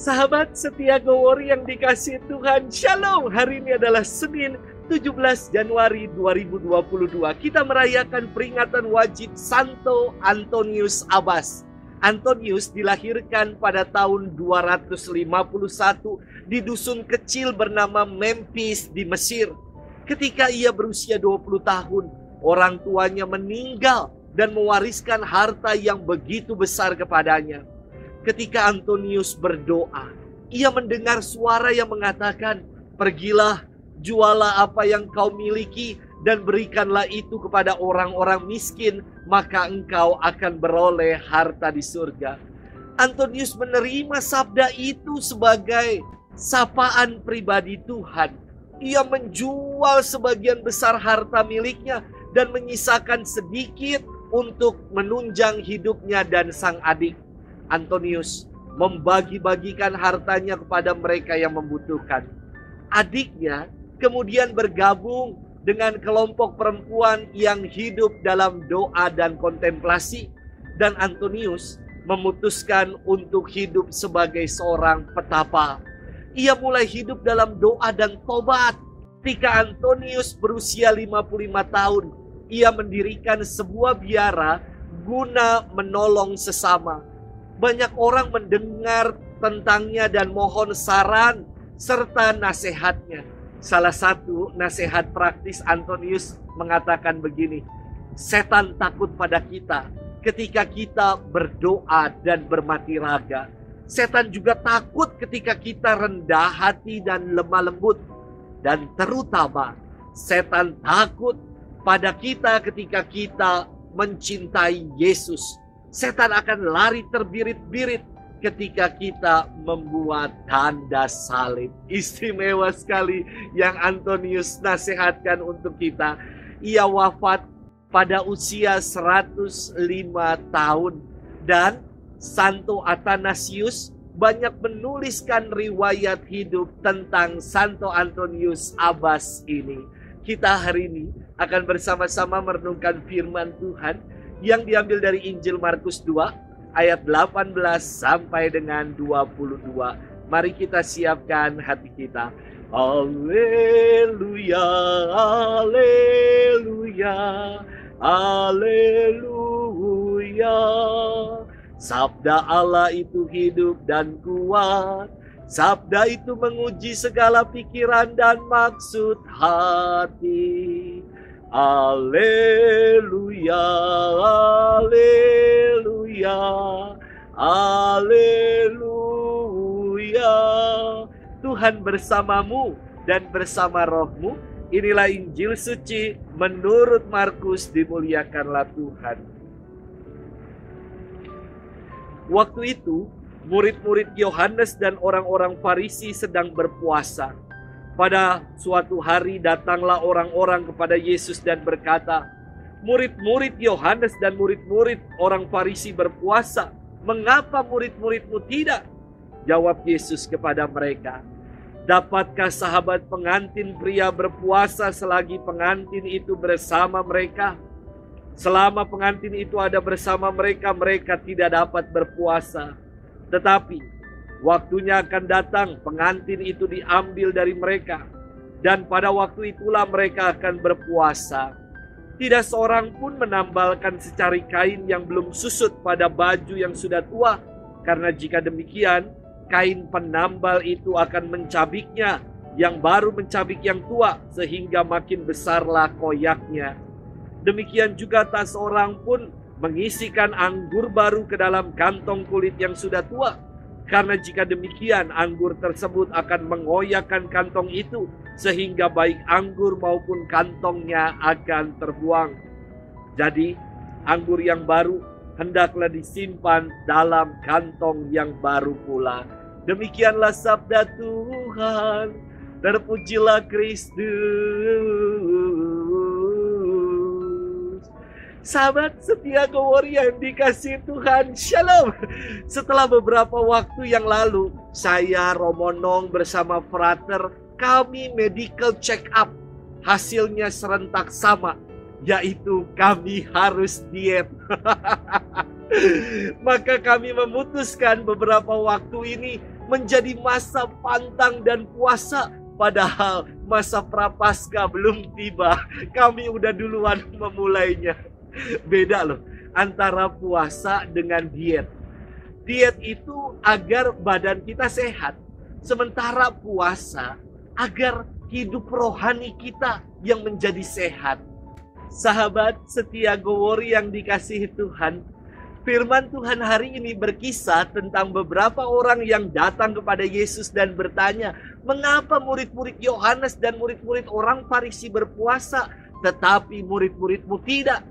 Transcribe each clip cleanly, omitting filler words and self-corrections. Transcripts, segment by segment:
Sahabat setia Gowori yang dikasihi Tuhan, Shalom. Hari ini adalah Senin 17 Januari 2022. Kita merayakan peringatan wajib Santo Antonius Abbas. Antonius dilahirkan pada tahun 251 di dusun kecil bernama Memphis di Mesir. Ketika ia berusia 20 tahun, orang tuanya meninggal dan mewariskan harta yang begitu besar kepadanya. Ketika Antonius berdoa, ia mendengar suara yang mengatakan, "Pergilah, jualah apa yang kau miliki dan berikanlah itu kepada orang-orang miskin, maka engkau akan beroleh harta di surga." Antonius menerima sabda itu sebagai sapaan pribadi Tuhan. Ia menjual sebagian besar harta miliknya dan menyisakan sedikit untuk menunjang hidupnya dan sang adik. Antonius membagi-bagikan hartanya kepada mereka yang membutuhkan. Adiknya kemudian bergabung dengan kelompok perempuan yang hidup dalam doa dan kontemplasi. Dan Antonius memutuskan untuk hidup sebagai seorang petapa. Ia mulai hidup dalam doa dan tobat. Ketika Antonius berusia 55 tahun, ia mendirikan sebuah biara guna menolong sesama. Banyak orang mendengar tentangnya dan mohon saran serta nasihatnya. Salah satu nasihat praktis Antonius mengatakan begini, "Setan takut pada kita ketika kita berdoa dan bermati raga. Setan juga takut ketika kita rendah hati dan lemah lembut. Dan terutama, setan takut pada kita ketika kita mencintai Yesus. Setan akan lari terbirit-birit ketika kita membuat tanda salib." Istimewa sekali yang Antonius nasihatkan untuk kita. Ia wafat pada usia 105 tahun. Dan Santo Athanasius banyak menuliskan riwayat hidup tentang Santo Antonius Abbas ini. Kita hari ini akan bersama-sama merenungkan firman Tuhan yang diambil dari Injil Markus 2 ayat 18 sampai dengan 22. Mari kita siapkan hati kita. Haleluya, haleluya, haleluya. Sabda Allah itu hidup dan kuat. Sabda itu menguji segala pikiran dan maksud hati. Haleluya, haleluya, haleluya. Tuhan bersamamu dan bersama rohmu. Inilah Injil suci menurut Markus. Dimuliakanlah Tuhan. Waktu itu, murid-murid Yohanes dan orang-orang Farisi sedang berpuasa. Pada suatu hari datanglah orang-orang kepada Yesus dan berkata, "Murid-murid Yohanes dan murid-murid orang Farisi berpuasa. Mengapa murid-muridmu tidak?" Jawab Yesus kepada mereka, "Dapatkah sahabat pengantin pria berpuasa selagi pengantin itu bersama mereka? Selama pengantin itu ada bersama mereka, mereka tidak dapat berpuasa. Tetapi waktunya akan datang, pengantin itu diambil dari mereka. Dan pada waktu itulah mereka akan berpuasa. Tidak seorang pun menambalkan secari kain yang belum susut pada baju yang sudah tua. Karena jika demikian, kain penambal itu akan mencabiknya, yang baru mencabik yang tua, sehingga makin besarlah koyaknya. Demikian juga tak seorang pun mengisikan anggur baru ke dalam kantong kulit yang sudah tua. Karena jika demikian, anggur tersebut akan mengoyakkan kantong itu, sehingga baik anggur maupun kantongnya akan terbuang. Jadi, anggur yang baru hendaklah disimpan dalam kantong yang baru pula." Demikianlah sabda Tuhan. Terpujilah Kristus. Sahabat setia Gowori yang dikasihi Tuhan, Shalom. Setelah beberapa waktu yang lalu, saya Romonong bersama Frater, kami medical check up. Hasilnya serentak sama, yaitu kami harus diet. Maka kami memutuskan beberapa waktu ini menjadi masa pantang dan puasa. Padahal masa prapaskah belum tiba, kami udah duluan memulainya. Beda loh antara puasa dengan diet. Diet itu agar badan kita sehat. Sementara puasa agar hidup rohani kita yang menjadi sehat. Sahabat setia Gowori yang dikasihi Tuhan, firman Tuhan hari ini berkisah tentang beberapa orang yang datang kepada Yesus dan bertanya, mengapa murid-murid Yohanes dan murid-murid orang Farisi berpuasa, tetapi murid-muridmu tidak?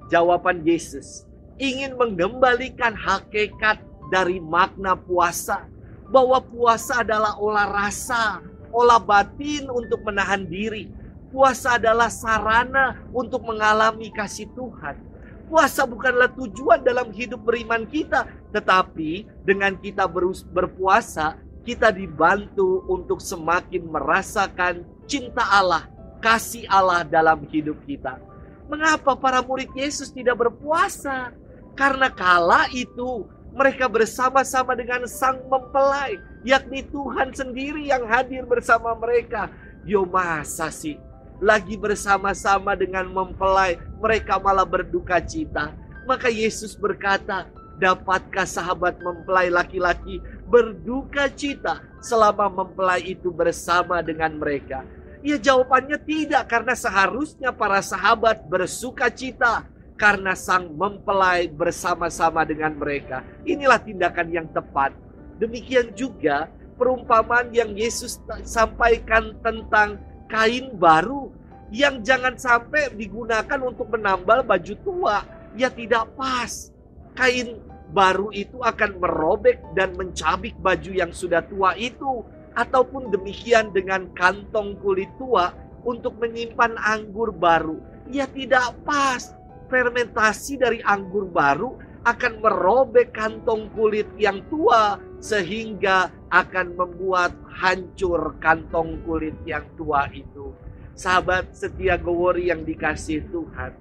Jawaban Yesus ingin mengembalikan hakikat dari makna puasa, bahwa puasa adalah olah rasa, olah batin untuk menahan diri. Puasa adalah sarana untuk mengalami kasih Tuhan. Puasa bukanlah tujuan dalam hidup beriman kita, tetapi dengan kita berpuasa, kita dibantu untuk semakin merasakan cinta Allah, kasih Allah dalam hidup kita. Mengapa para murid Yesus tidak berpuasa? Karena kala itu mereka bersama-sama dengan sang mempelai, yakni Tuhan sendiri yang hadir bersama mereka. Yo, masa sih lagi bersama-sama dengan mempelai, mereka malah berduka cita? Maka Yesus berkata, dapatkah sahabat mempelai laki-laki berduka cita selama mempelai itu bersama dengan mereka? Ya, jawabannya tidak, karena seharusnya para sahabat bersuka cita karena sang mempelai bersama-sama dengan mereka. Inilah tindakan yang tepat. Demikian juga perumpamaan yang Yesus sampaikan tentang kain baru yang jangan sampai digunakan untuk menambal baju tua. Ya, tidak pas. Kain baru itu akan merobek dan mencabik baju yang sudah tua itu. Ataupun demikian dengan kantong kulit tua untuk menyimpan anggur baru. Ya, tidak pas. Fermentasi dari anggur baru akan merobek kantong kulit yang tua, sehingga akan membuat hancur kantong kulit yang tua itu. Sahabat setia Gowori yang dikasihi Tuhan,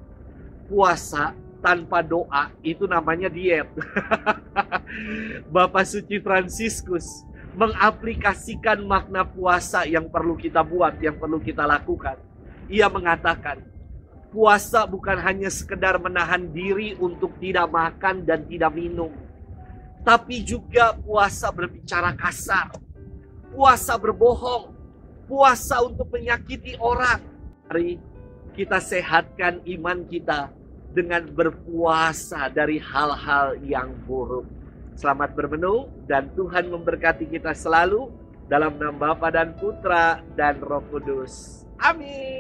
puasa tanpa doa itu namanya diet. Bapak Suci Fransiskus mengaplikasikan makna puasa yang perlu kita buat, yang perlu kita lakukan. Ia mengatakan, puasa bukan hanya sekedar menahan diri untuk tidak makan dan tidak minum, tapi juga puasa berbicara kasar, puasa berbohong, puasa untuk menyakiti orang. Mari kita sehatkan iman kita dengan berpuasa dari hal-hal yang buruk. Selamat bermenung dan Tuhan memberkati kita selalu dalam nama Bapa dan Putra dan Roh Kudus. Amin.